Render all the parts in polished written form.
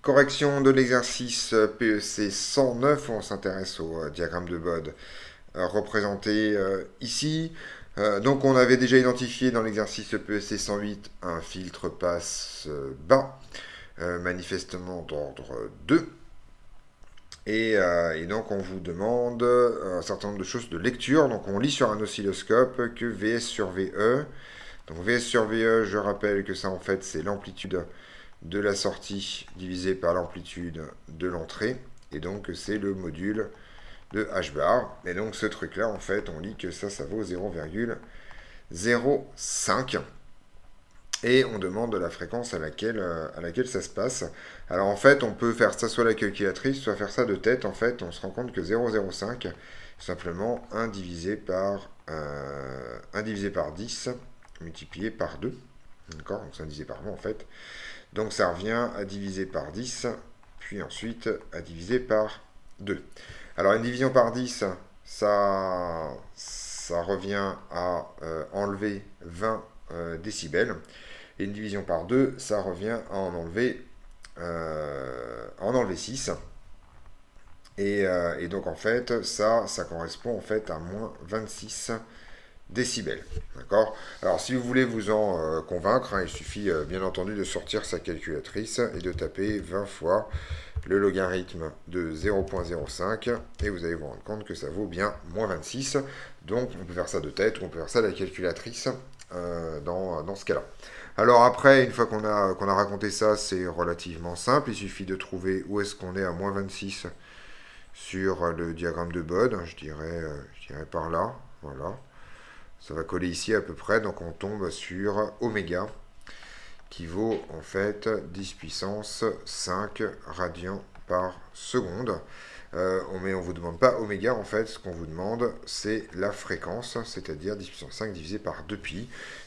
Correction de l'exercice PEC 109, on s'intéresse au diagramme de Bode représenté ici. Donc on avait déjà identifié dans l'exercice PEC 108 un filtre passe bas, manifestement d'ordre 2. Et donc on vous demande un certain nombre de choses de lecture. Donc on lit sur un oscilloscope que VS sur VE. Donc VS sur VE, je rappelle que ça en fait c'est l'amplitude de la sortie divisé par l'amplitude de l'entrée. Et donc c'est le module de h bar. Et donc ce truc là en fait on lit que ça vaut 0,05. Et on demande la fréquence à laquelle ça se passe. Alors en fait on peut faire ça soit la calculatrice, soit faire ça de tête. En fait on se rend compte que 0,05 c'est simplement 1 divisé par 10 multiplié par 2. D'accord, donc c'est 1 divisé par 20 en fait. Donc ça revient à diviser par 10, puis ensuite à diviser par 2. Alors une division par 10, ça revient à enlever 20 décibels. Et une division par 2, ça revient à en enlever 6. Et donc en fait, ça correspond en fait à moins 26 décibels. D'accord. Alors si vous voulez vous en convaincre, il suffit bien entendu de sortir sa calculatrice et de taper 20 fois le logarithme de 0,05 et vous allez vous rendre compte que ça vaut bien moins 26. Donc on peut faire ça de tête ou on peut faire ça à la calculatrice dans ce cas-là. Alors après, une fois qu'on a raconté ça, c'est relativement simple. Il suffit de trouver où est-ce qu'on est à moins 26 sur le diagramme de Bode. Je dirais par là. Voilà. Ça va coller ici à peu près, donc on tombe sur oméga, qui vaut en fait 10 puissance 5 radians par seconde. Mais on ne vous demande pas oméga, en fait, ce qu'on vous demande, c'est la fréquence, c'est-à-dire 10 puissance 5 divisé par 2pi.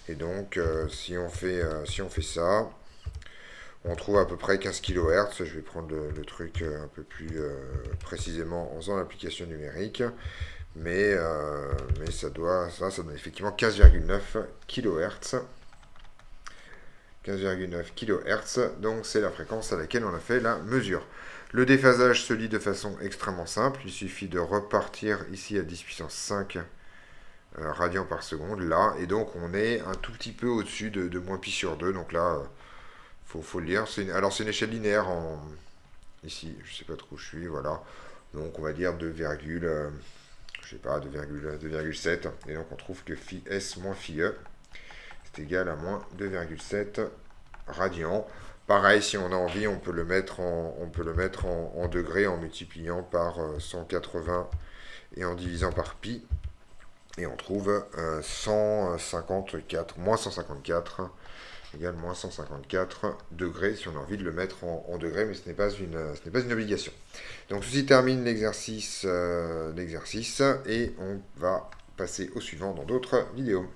Et donc, si on fait ça, on trouve à peu près 15 kHz. Je vais prendre le truc un peu plus précisément en faisant l'application numérique. Mais ça donne effectivement 15,9 kHz. 15,9 kHz, donc c'est la fréquence à laquelle on a fait la mesure. Le déphasage se lit de façon extrêmement simple. Il suffit de repartir ici à 10 puissance 5 radians par seconde, là, et donc on est un tout petit peu au-dessus de moins pi sur 2. Donc là, faut le lire. Alors c'est une échelle linéaire ici, je sais pas trop où je suis, voilà. Donc on va dire 2, je sais pas, 2,7. Et donc on trouve que phi s moins phi e, c'est égal à moins 2,7 radians. Pareil, si on a envie, on peut le mettre en degrés en multipliant par 180 et en divisant par pi. Et on trouve 154, moins 154 égale moins 154 degrés si on a envie de le mettre en degrés, mais ce n'est pas une obligation. Donc ceci termine l'exercice et on va passer au suivant dans d'autres vidéos.